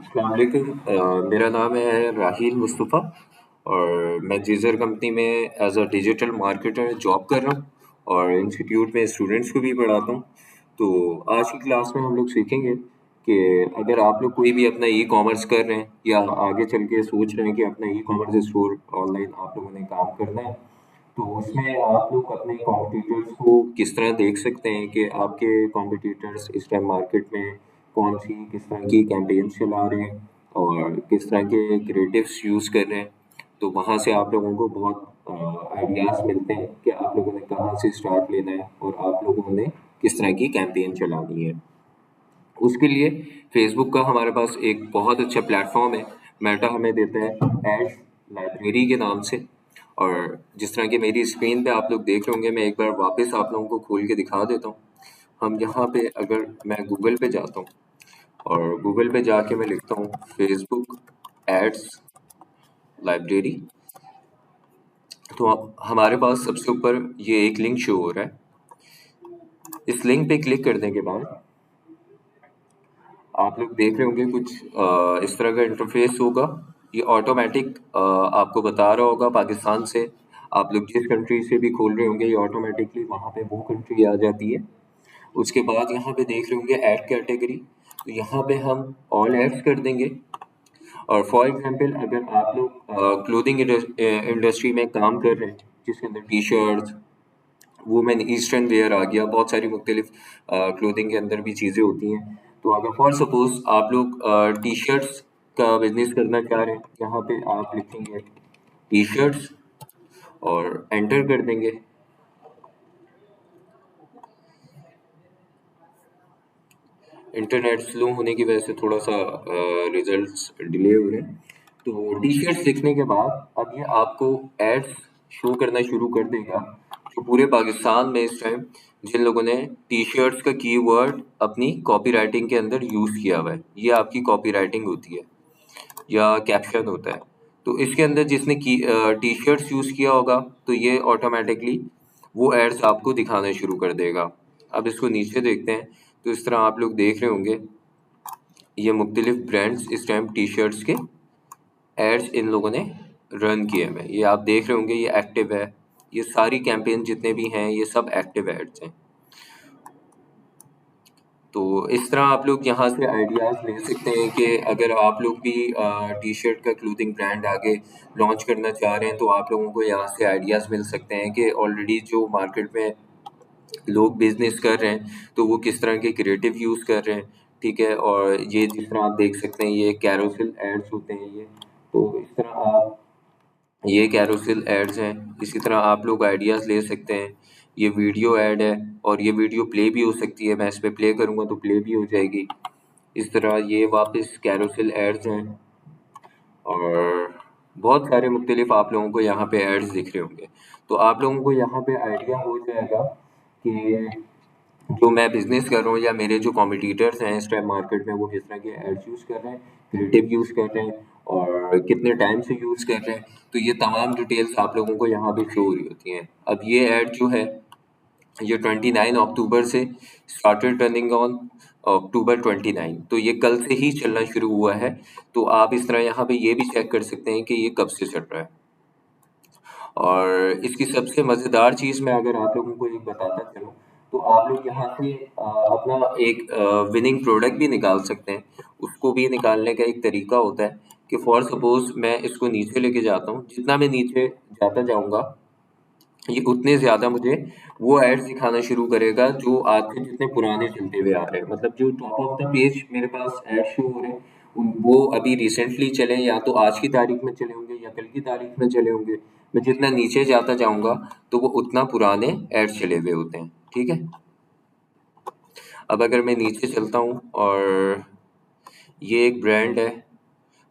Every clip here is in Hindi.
अस्सलाम वालेकुम। मेरा नाम है राहील मुस्तफ़ा और मैं जीज़र कंपनी में as a digital marketer job कर रहा हूँ और इंस्टीट्यूट में स्टूडेंट्स को भी पढ़ाता हूँ। तो आज की क्लास में हम लोग सीखेंगे कि अगर आप लोग कोई भी अपना ई कॉमर्स कर रहे हैं या आगे चल के सोच रहे हैं कि अपना ई कॉमर्स स्टोर ऑनलाइन आप लोगों ने काम करना है, तो उसमें आप लोग अपने कॉम्पिटिटर्स को किस तरह देख सकते हैं कि आपके कॉम्पिटिटर्स इस टाइम मार्केट में कौन सी किस तरह की कैंपेन्स चला रहे हैं और किस तरह के क्रिएटिव्स यूज़ कर रहे हैं। तो वहाँ से आप लोगों को बहुत आइडियाज़ मिलते हैं कि आप लोगों ने कहाँ से स्टार्ट लेना है और आप लोगों ने किस तरह की कैंपेन चलानी है। उसके लिए फेसबुक का हमारे पास एक बहुत अच्छा प्लेटफॉर्म है। मेटा हमें देता है एड्स लाइब्रेरी के नाम से। और जिस तरह की मेरी स्क्रीन पे आप लोग देख रहे होंगे, मैं एक बार वापस आप लोगों को खोल के दिखा देता हूँ। हम यहाँ पे अगर मैं गूगल पे जाता हूँ और गूगल पे जाके मैं लिखता हूँ फेसबुक एड्स लाइब्रेरी, तो हमारे पास सबसे ऊपर ये एक लिंक शो हो रहा है। इस लिंक पे क्लिक करने के बाद आप लोग देख रहे होंगे कुछ इस तरह का इंटरफेस होगा। ये ऑटोमेटिक आपको बता रहा होगा पाकिस्तान से आप लोग जिस कंट्री से भी खोल रहे होंगे, ये ऑटोमेटिकली वहाँ पे वो कंट्री आ जाती है। उसके बाद यहाँ पे देख रहे होंगे ऐड कैटेगरी, तो यहाँ पे हम ऑल एड्स कर देंगे। और फॉर एग्जांपल अगर आप लोग क्लोथिंग इंडस्ट्री में काम कर रहे हैं जिसके अंदर T shirts, women eastern wear आ गया, बहुत सारी मुख्तलिफ क्लोथिंग के अंदर भी चीज़ें होती हैं। तो अगर फॉर सपोज आप लोग टी शर्ट्स का बिजनेस करना चाह रहे हैं, यहाँ पे आप लिखेंगे टी शर्ट्स और एंटर कर देंगे। इंटरनेट स्लो होने की वजह से थोड़ा सा रिजल्ट्स डिले हो रहे हैं। तो टी शर्ट्स लिखने के बाद अब ये आपको एड्स शो करना शुरू कर देगा जो पूरे पाकिस्तान में इस टाइम जिन लोगों ने टी शर्ट्स का कीवर्ड अपनी कॉपी राइटिंग के अंदर यूज़ किया हुआ है। ये आपकी कॉपी राइटिंग होती है या कैप्शन होता है। तो इसके अंदर जिसने की टी शर्ट्स यूज़ किया होगा, तो ये ऑटोमेटिकली वो एड्स आपको दिखाना शुरू कर देगा। अब इसको नीचे देखते हैं, तो इस तरह आप लोग देख रहे होंगे ये मुख्तलिफ ब्रांड्स इस टाइम टी शर्ट्स के एड्स इन लोगों ने रन किए हुए हैं। ये आप देख रहे होंगे ये एक्टिव है। ये सारी कैंपेन जितने भी हैं ये सब एक्टिव एड्स हैं। तो इस तरह आप लोग यहाँ से आइडियाज़ ले सकते हैं कि अगर आप लोग भी टी शर्ट का क्लोथिंग ब्रांड आगे लॉन्च करना चाह रहे हैं, तो आप लोगों को यहाँ से आइडियाज़ मिल सकते हैं कि ऑलरेडी जो मार्केट में लोग बिजनेस कर रहे हैं तो वो किस तरह के क्रिएटिव यूज़ कर रहे हैं। ठीक है, और ये जिस तरह आप देख सकते हैं ये कैरोसिल एड्स होते हैं ये। तो इस तरह आप ये कैरोसिल एड्स हैं। इसी तरह आप लोग आइडियाज़ ले सकते हैं। ये वीडियो ऐड है और ये वीडियो प्ले भी हो सकती है। मैं इस पे प्ले करूँगा तो प्ले भी हो जाएगी। इस तरह ये वापस कैरोसिल एड्स हैं और बहुत सारे मुख्तलिफ आप लोगों को यहाँ पे एड्स दिख रहे होंगे। तो आप लोगों को यहाँ पे आइडिया हो जाएगा कि जो मैं बिजनेस कर रहा हूँ या मेरे जो कॉम्पिटिटर्स हैं इस टाइम मार्केट में वो किस तरह के एड्स यूज़ कर रहे हैं, क्रिएटिव यूज़ कर रहे हैं और कितने टाइम से यूज़ कर रहे हैं। तो ये तमाम डिटेल्स आप लोगों को यहाँ पे शो हो रही होती हैं। अब ये ऐड जो है ये 29 अक्टूबर से स्टार्टेड रनिंग ऑन अक्टूबर 29, तो ये कल से ही चलना शुरू हुआ है। तो आप इस तरह यहाँ पे ये भी चेक कर सकते हैं कि ये कब से चल रहा है। और इसकी सबसे मज़ेदार चीज़ मैं अगर आप लोगों को एक बताता चलूँ, तो आप लोग यहाँ से अपना एक विनिंग प्रोडक्ट भी निकाल सकते हैं। उसको भी निकालने का एक तरीका होता है कि फॉर सपोज़ मैं इसको नीचे लेके जाता हूँ, जितना मैं नीचे जाता जाऊँगा ये उतने ज़्यादा मुझे वो एड्स दिखाना शुरू करेगा जो आज से जितने पुराने चलते हुए आ रहे हैं। मतलब जो टॉप ऑफ द पेज मेरे पास एड शो हो रहे हैं वो अभी रिसेंटली चले, या तो आज की तारीख में चले होंगे या कल की तारीख में चले होंगे। मैं जितना नीचे जाता जाऊंगा तो वो उतना पुराने एड्स चले हुए होते हैं। ठीक है, अब अगर मैं नीचे चलता हूँ और ये एक ब्रांड है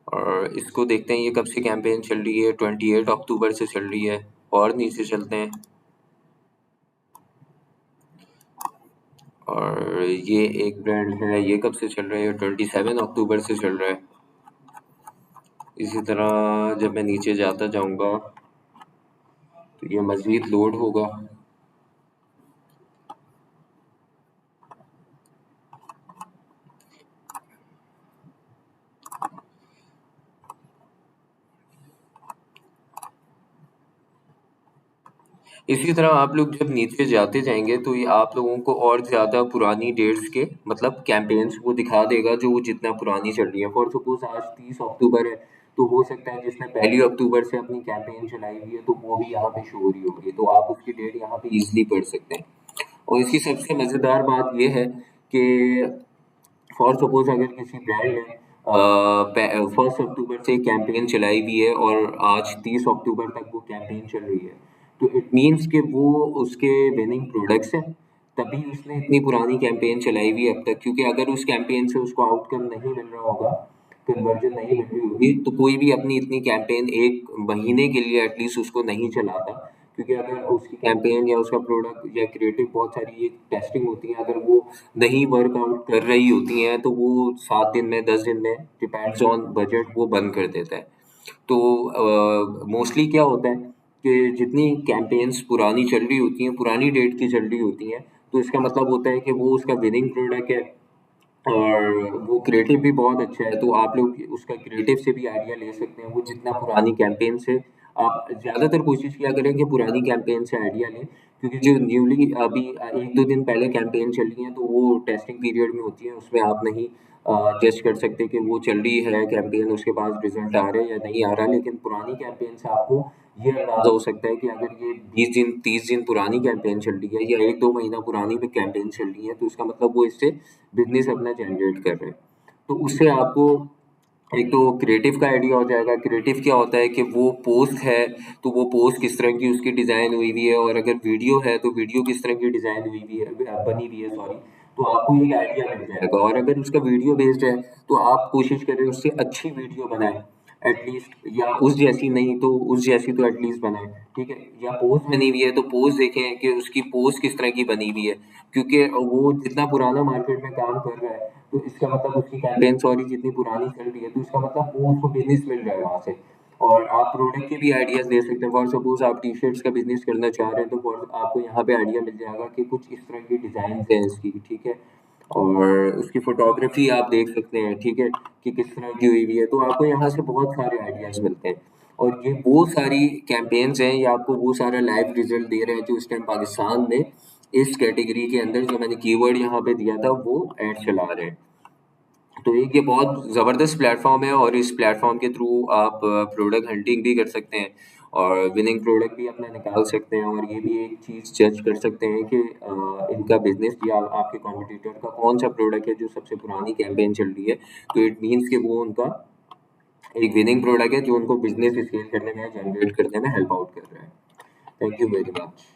और इसको देखते हैं ये कब से कैंपेन चल रही है। 28 अक्टूबर से चल रही है। और नीचे चलते हैं और ये एक ब्रांड है, ये कब से चल रहा है? 27 अक्टूबर से चल रहा है। इसी तरह जब मैं नीचे जाता जाऊंगा तो ये मज़ीद लोड होगा। इसी तरह आप लोग जब नीचे जाते जाएंगे तो ये आप लोगों को और ज़्यादा पुरानी डेट्स के मतलब कैंपेन्स वो दिखा देगा जो वो जितना पुरानी चल रही है। फॉर सपोज आज 30 अक्टूबर है, तो हो सकता है जिसने 1 अक्टूबर से अपनी कैंपेन चलाई हुई है तो वो भी यहाँ पे शो हो रही होगी, तो आप उसकी डेट यहाँ पे इजिली पढ़ सकते हैं। और इसकी सबसे मज़ेदार बात ये है कि फॉर सपोज अगर किसी ब्रांड ने 1 अक्टूबर से कैंपेन चलाई हुई है और आज 30 अक्टूबर तक वो कैंपेन चल रही है, तो इट मीन्स कि वो उसके विनिंग प्रोडक्ट्स हैं, तभी उसने इतनी पुरानी कैंपेन चलाई हुई है अब तक। क्योंकि अगर उस कैंपेन से उसको आउटकम नहीं मिल रहा होगा, कन्वर्जन नहीं मिल रही होगी, तो कोई भी अपनी इतनी कैंपेन एक महीने के लिए एटलीस्ट उसको नहीं चलाता। क्योंकि अगर उसकी कैंपेन या उसका प्रोडक्ट या क्रिएटिव बहुत सारी ये टेस्टिंग होती है, अगर वो नहीं वर्कआउट कर रही होती हैं तो वो 7 दिन में 10 दिन में डिपेंड्स ऑन बजट वो बंद कर देता है। तो मोस्टली क्या होता है कि जितनी कैंपेन्स पुरानी चल रही होती हैं, पुरानी डेट की चल रही होती हैं, तो इसका मतलब होता है कि वो उसका विनिंग प्रोडक्ट है और वो क्रिएटिव भी बहुत अच्छा है। तो आप लोग उसका क्रिएटिव से भी आइडिया ले सकते हैं। वो जितना पुरानी कैंपेन से आप ज़्यादातर कोशिश किया करें कि पुरानी कैंपेन से आइडिया लें, क्योंकि जो न्यूली अभी 1-2 दिन पहले कैंपेन चली हैं, तो वो टेस्टिंग पीरियड में होती है, उसमें आप नहीं जज कर सकते कि वो चल रही है कैंपेन, उसके बाद रिजल्ट आ रहे हैं या नहीं आ रहा। लेकिन पुरानी कैंपेन से आपको ये अंदाज़ा हो सकता है कि अगर ये 20 दिन 30 दिन पुरानी कैंपेन चल रही है या 1-2 महीना पुरानी भी कैंपेन चल रही है, तो इसका मतलब वो इससे बिजनेस अपना जनरेट कर रहे हैं। तो उससे आपको एक तो क्रिएटिव का आइडिया हो जाएगा। क्रिएटिव क्या होता है कि वो पोस्ट है, तो वो पोस्ट किस तरह की उसकी डिज़ाइन हुई हुई है, और अगर वीडियो है तो वीडियो किस तरह की डिज़ाइन हुई हुई है, बनी हुई है, सॉरी। तो आपको एक आइडिया मिल जाएगा। और अगर उसका वीडियो बेस्ड है तो आप कोशिश करें उससे अच्छी वीडियो बनाएं एटलीस्ट, या उस जैसी नहीं तो उस जैसी तो एटलीस्ट बनाएं, ठीक है। या पोस्ट बनी हुई है तो पोस्ट देखें कि उसकी पोस्ट किस तरह की बनी हुई है, क्योंकि वो जितना पुराना मार्केट में काम कर रहा है, तो इसका मतलब उसकी कैंपेन सॉरी जितनी पुरानी चल रही है, तो इसका मतलब वो उसको बिजनेस मिल रहा है वहां से। और आप प्रोडक्ट के भी आइडियाज दे सकते हैं। फॉर सपोज आप टी शर्ट्स का बिजनेस करना चाह रहे हैं, तो फॉर आपको यहाँ पे आइडिया मिल जाएगा कि कुछ इस तरह की डिजाइन है इसकी, ठीक है। और उसकी फोटोग्राफी आप देख सकते हैं, ठीक है, कि किस तरह की हुई हुई है। तो आपको यहाँ से बहुत सारे आइडियाज मिलते हैं। और ये वो सारी कैंपेन्स हैं, ये आपको वो सारा लाइव रिजल्ट दे रहे हैं जो इस टाइम पाकिस्तान में इस कैटेगरी के अंदर जो मैंने कीवर्ड यहाँ पे दिया था वो ऐड चला रहे हैं। तो एक ये बहुत ज़बरदस्त प्लेटफॉर्म है, और इस प्लेटफॉर्म के थ्रू आप प्रोडक्ट हंटिंग भी कर सकते हैं और विनिंग प्रोडक्ट भी अपना निकाल सकते हैं। और ये भी एक चीज़ जज कर सकते हैं कि इनका बिजनेस या आपके कॉम्पिटिटर का कौन सा प्रोडक्ट है जो सबसे पुरानी कैंपेन चल रही है। तो इट मीन्स कि वो उनका एक विनिंग प्रोडक्ट है जो उनको बिजनेस स्केल करने में जनरेट करने में हेल्प आउट कर रहा है। Thank you very much.